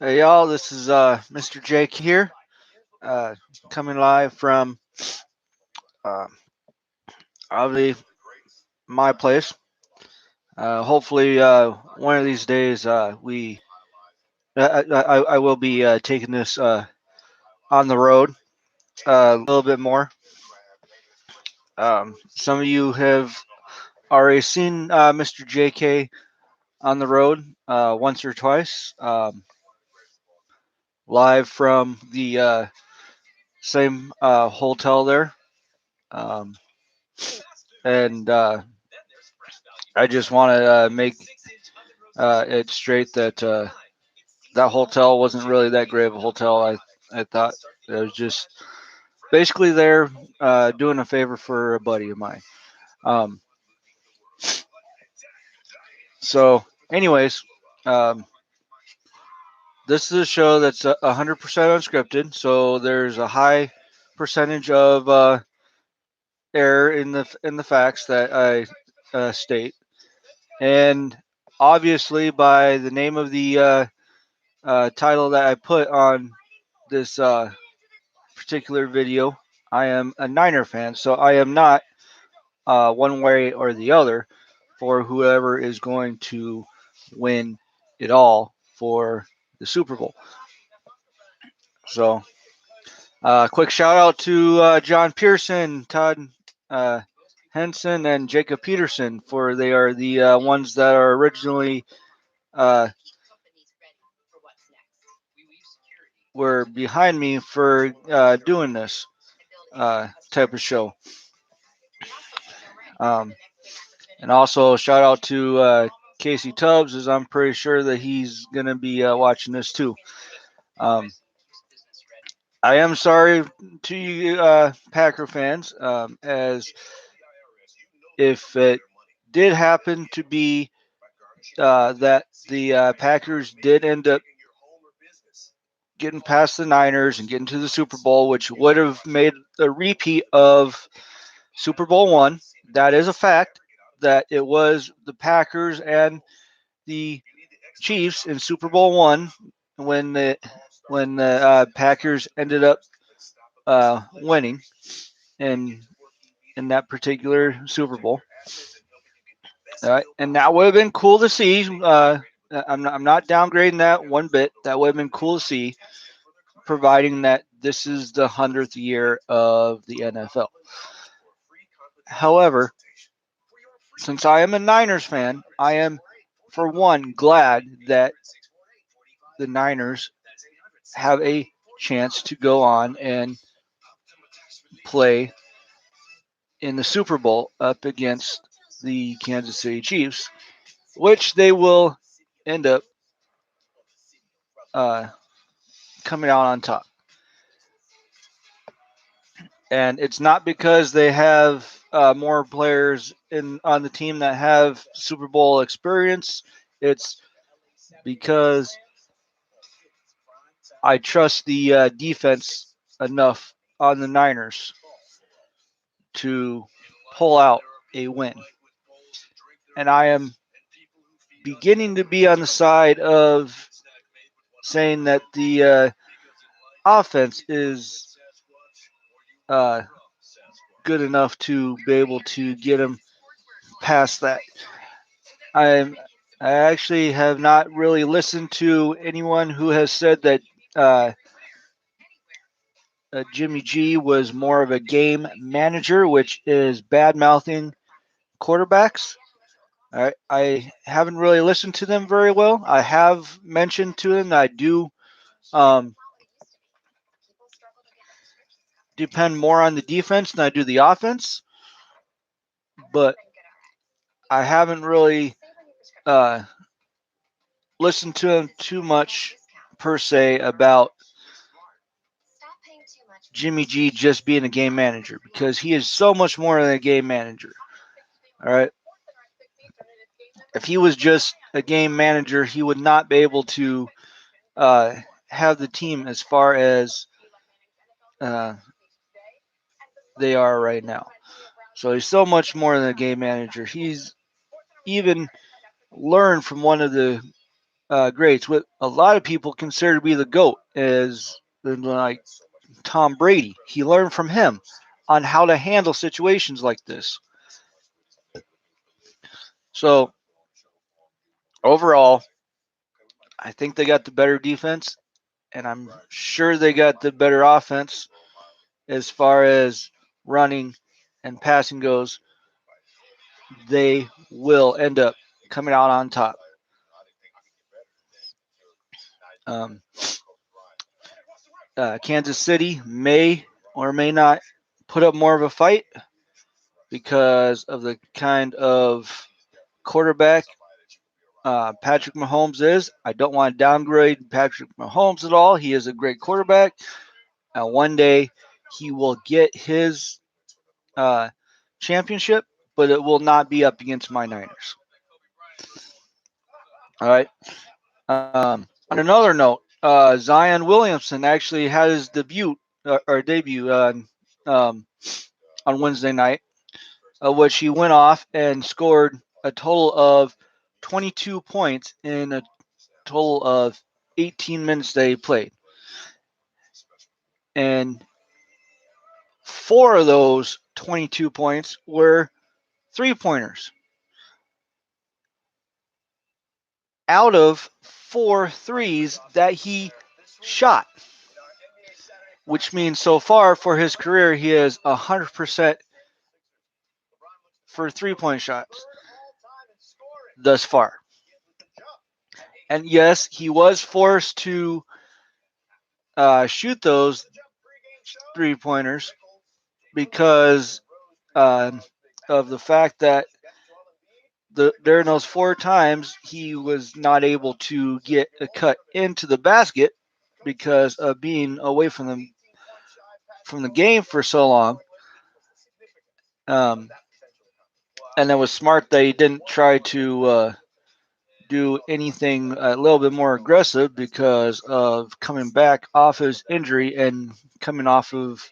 Hey y'all, this is Mr. Jake here, uh, coming live from uh, obviously my place. Hopefully, one of these days I will be taking this on the road a little bit more. Some of you have already seen Mr. JK on the road once or twice, live from the same hotel there. Um, and I just want to make it straight that that hotel wasn't really that great of a hotel. I thought it was just basically there doing a favor for a buddy of mine. Um, so, anyways, um, this is a show that's 100% unscripted. So there's a high percentage of error in the facts that I state, and obviously by the name of the title that I put on this particular video, I am a Niner fan, so I am not one way or the other for whoever is going to win it all for the Super Bowl. So, quick shout out to John Pearson, Todd uh, Henson, and Jacob Peterson, for they are the ones that are originally uh, were behind me for doing this type of show. Um, and also shout out to Casey Tubbs, as I'm pretty sure that he's gonna be watching this too. Um, I am sorry to you Packer fans, as if it did happen to be that the Packers did end up getting past the Niners and getting to the Super Bowl, which would have made a repeat of Super Bowl one. That is a fact. That it was the Packers and the Chiefs in Super Bowl one when the Packers ended up winning in that particular Super Bowl. And that would have been cool to see. I'm not downgrading that one bit. That would have been cool to see, providing that this is the 100th year of the NFL. However, since I am a Niners fan, I am, for one, glad that the Niners have a chance to go on and play in the Super Bowl up against the Kansas City Chiefs, which they will end up uh, coming out on top. And it's not because they have more players in on the team that have Super Bowl experience. It's because I trust the defense enough on the Niners to pull out a win. And I am beginning to be on the side of saying that the offense is uh, good enough to be able to get them past that. I I actually have not really listened to anyone who has said that uh, Jimmy G was more of a game manager, which is bad mouthing quarterbacks. I haven't really listened to them very well. I have mentioned to them that I do um, depend more on the defense than I do the offense, but I haven't really uh, listened to them too much per se about Jimmy G just being a game manager, because he is so much more than a game manager. All right. If he was just a game manager, he would not be able to uh, have the team as far as uh, they are right now. So he's so much more than a game manager. He's even learned from one of the greats, what a lot of people consider to be the GOAT is like Tom Brady. He learned from him on how to handle situations like this. So overall, I think they got the better defense, and I'm sure they got the better offense as far as running and passing goes. They will end up coming out on top. Um, Kansas City may or may not put up more of a fight because of the kind of quarterback Patrick Mahomes is. I don't want to downgrade Patrick Mahomes at all. He is a great quarterback. One day he will get his uh, championship, but it will not be up against my Niners. All right. On another note, Zion Williamson actually had his debut um, on Wednesday night, which he went off and scored a total of 22 points in a total of 18 minutes that he played. And 4 of those 22 points were 3-pointers. Out of 4 threes that he shot, which means so far for his career he is 100% for 3-point shots thus far. And yes, he was forced to shoot those 3-pointers because of the fact that during those 4 times he was not able to get a cut into the basket because of being away from the game for so long. Um, and it was smart that he didn't try to do anything a little bit more aggressive because of coming back off his injury and coming off of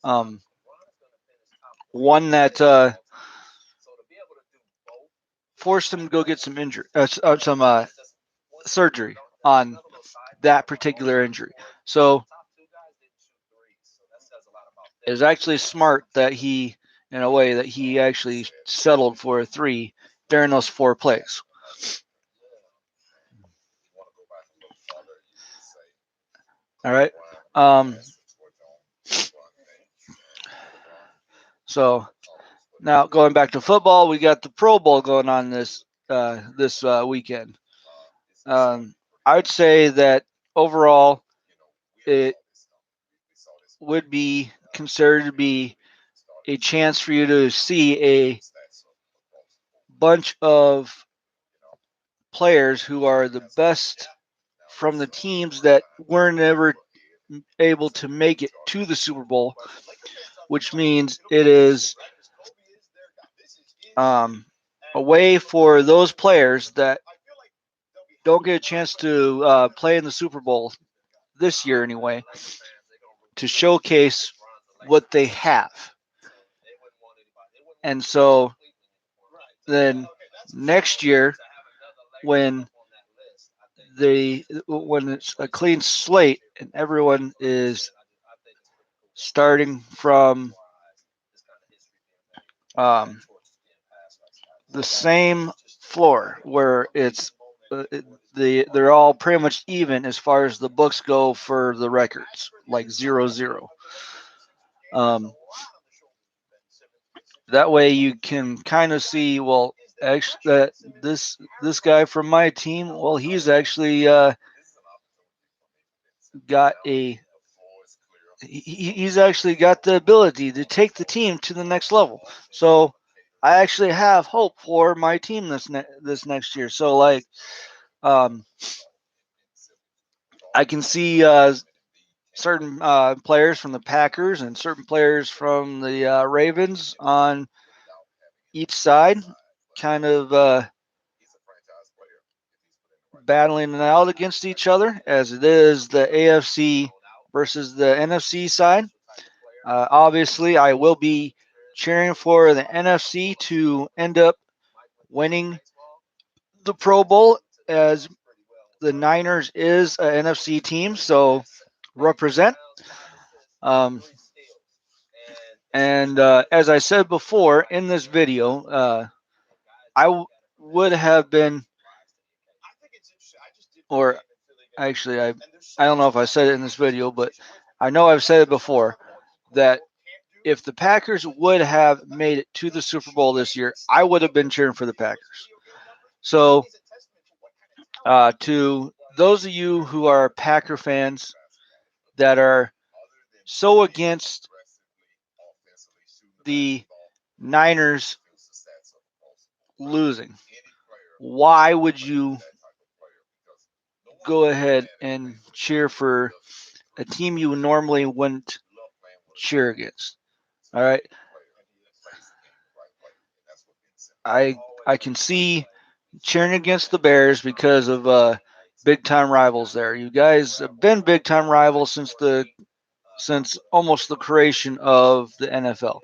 um, one that forced him to go get some surgery on that particular injury. So it was actually smart that he, in a way, that he actually settled for a 3 during those 4 plays. All right. So now going back to football, we got the Pro Bowl going on this weekend. I would say that overall it would be considered to be a chance for you to see a bunch of players who are the best from the teams that weren't ever able to make it to the Super Bowl, which means it is a way for those players that don't get a chance to play in the Super Bowl this year anyway to showcase what they have. And so then next year when when it's a clean slate and everyone is starting from um, the same floor where it's they're all pretty much even as far as the books go for the records, like 0-0. Um, that way you can kind of see, well, actually, that this guy from my team, well, he's actually got a he's actually got the ability to take the team to the next level. So I actually have hope for my team this next year. So like, I can see certain players from the Packers and certain players from the Ravens on each side, kind of battling it out against each other, as it is the AFC versus the NFC side. Obviously, I will be cheering for the NFC to end up winning the Pro Bowl, as the Niners is an NFC team, so represent. Um, and as I said before in this video, would have been, or actually, I don't know if I said it in this video, but I know I've said it before that if the Packers would have made it to the Super Bowl this year, I would have been cheering for the Packers. So, to those of you who are Packer fans that are so against the Niners losing, why would you go ahead and cheer for a team you normally wouldn't cheer against? All right, I can see cheering against the Bears because of big time rivals there. You guys have been big time rivals since almost the creation of the NFL.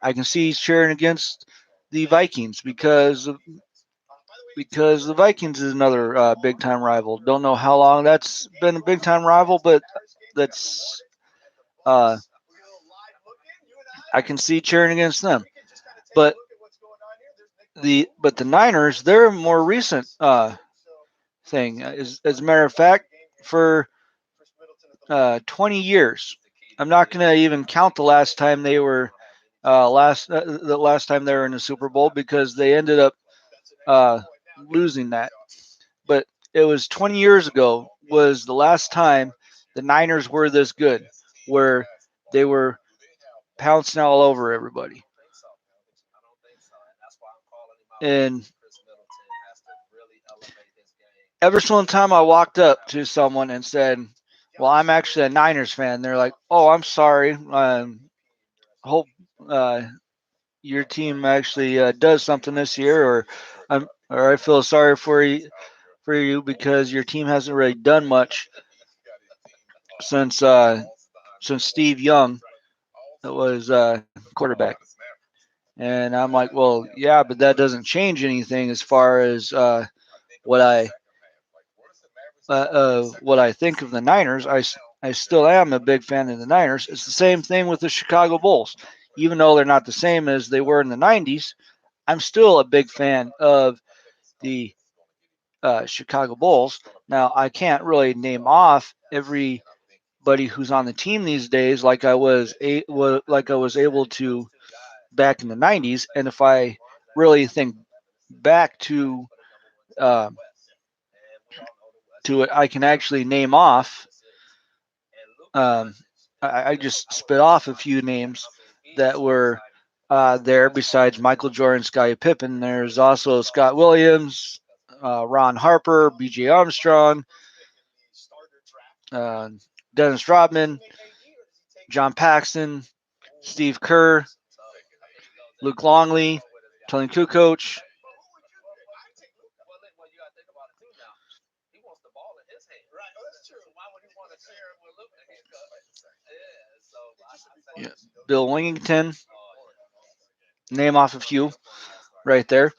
I can see cheering against the Vikings because the Vikings is another big time rival. Don't know how long that's been a big time rival, but that's uh, I can see cheering against them. But the Niners, they're a more recent thing. As a matter of fact, for 20 years, I'm not going to even count the last time they were the last time they were in the Super Bowl because they ended up uh, losing that. But it was 20 years ago was the last time the Niners were this good, where they were pouncing all over everybody. And every single time I walked up to someone and said, "Well, I'm actually a Niners fan," they're like, "Oh, I'm sorry. Hope uh, your team actually does something this year, or I feel sorry for you because your team hasn't really done much since since Steve Young was quarterback." And I'm like, "Well, yeah, but that doesn't change anything as far as what I what I think of the Niners. I still am a big fan of the Niners. It's the same thing with the Chicago Bulls. Even though they're not the same as they were in the 90s, I'm still a big fan of the Chicago Bulls. Now, I can't really name off everybody who's on the team these days like I was able to back in the 90s. And if I really think back uh, to it, I can actually name off. Um, I just spit off a few names that were there besides Michael Jordan, Scottie Pippen. There's also Scott Williams, Ron Harper, B.J. Armstrong, uh, Dennis Rodman, John Paxson, Steve Kerr, Luke Longley, Tony Kukoc. Yeah, Bill Wingington, name off a few right there.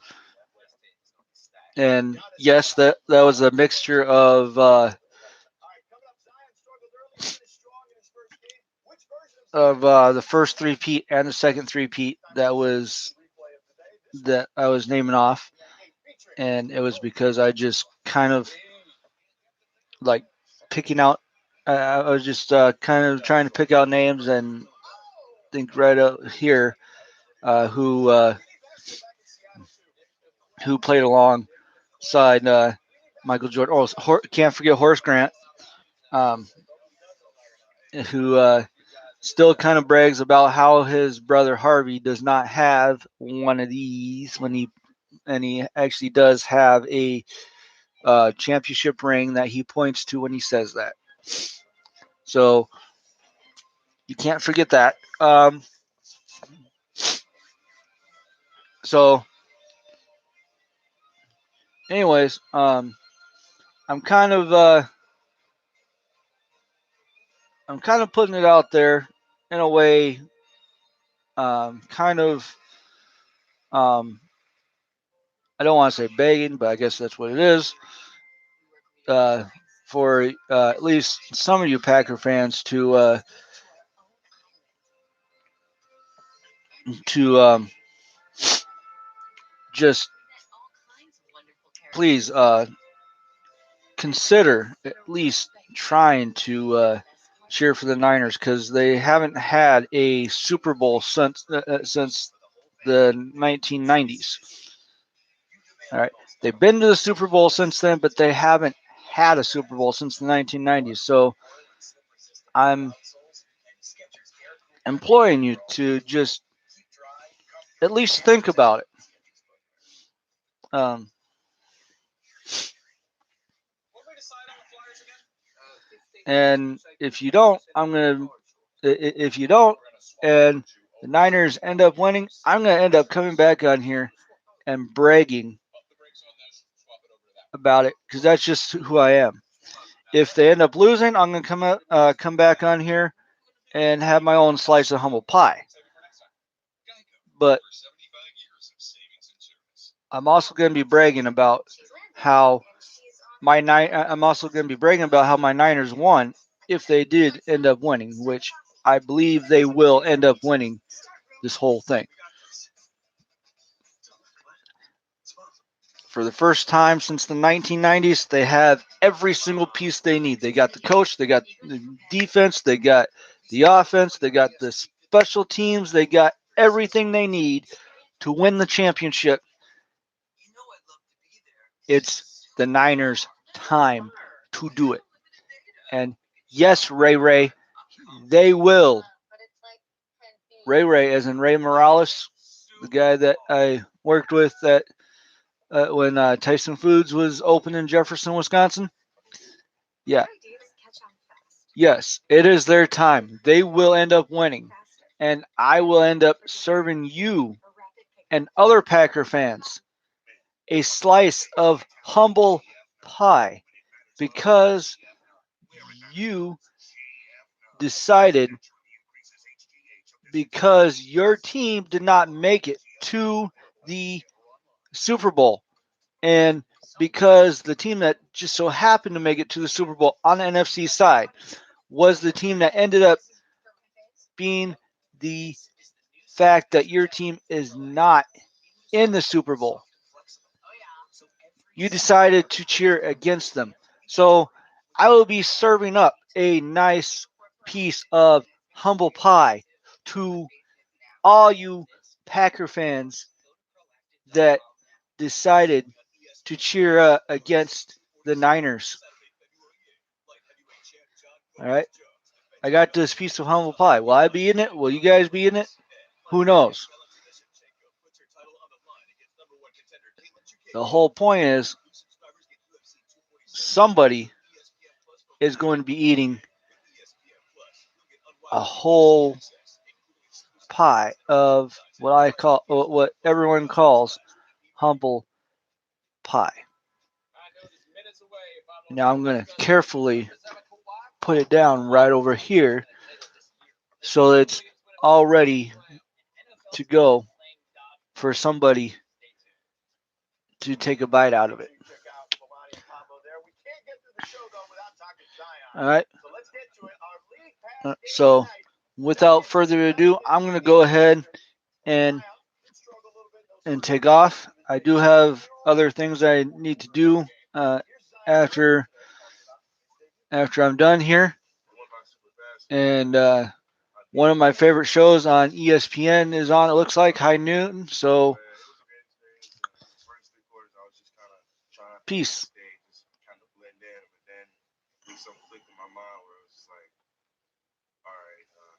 And yes, that was a mixture of the first three-peat and the second three-peat that I was naming off, and it was because I just kind of like picking out. I was just kind of trying to pick out names and think right out here uh, who uh, who played alongside Michael Jordan. Oh, can't forget Horace Grant, um, who still kind of brags about how his brother Harvey does not have one of these and he actually does have a championship ring that he points to when he says that. So you can't forget that. So, anyways, I'm kind of uh, I'm kind of putting it out there in a way, kind of. Um, I don't want to say begging, but I guess that's what it is. for at least some of you Packer fans to just please consider at least trying to cheer for the Niners because they haven't had a Super Bowl since the 1990s. All right, they've been to the Super Bowl since then, but they haven't had a Super Bowl since the 1990s. So I'm imploring you to just at least think about it. Um, and if you don't, if you don't, and the Niners end up winning, I'm gonna end up coming back on here and bragging about it because that's just who I am. If they end up losing, I'm gonna come back on here and have my own slice of humble pie. But I'm also gonna be bragging about how I'm also gonna be bragging about how my Niners won if they did end up winning, which I believe they will end up winning this whole thing. For the first time since the 1990s, they have every single piece they need. They got the coach, they got the defense, they got the offense, they got the special teams, they got everything they need to win the championship. It's the Niners' time to do it. And yes, Ray, they will. Ray, as in Ray Morales, the guy that I worked with when Tyson Foods was open in Jefferson, Wisconsin. Yeah. Yes, it is their time. They will end up winning. And I will end up serving you and other Packer fans a slice of humble pie because you decided because your team did not make it to the Super Bowl. And because the team that just so happened to make it to the Super Bowl on the NFC side was the team that ended up being the fact that your team is not in the Super Bowl. You decided to cheer against them. So I will be serving up a nice piece of humble pie to all you Packer fans that decided to cheer against the Niners. All right. I got this piece of humble pie. Will I be in it? Will you guys be in it? Who knows? The whole point is somebody is going to be eating a whole pie of what everyone calls humble pie. Now I'm going to carefully put it down right over here so it's all ready to go for somebody to take a bite out of it. All right. So, without further ado, I'm going to go ahead and take off. I do have other things I need to do after I'm done here, and one of my favorite shows on ESPN is on. It looks like High Noon. So, peace.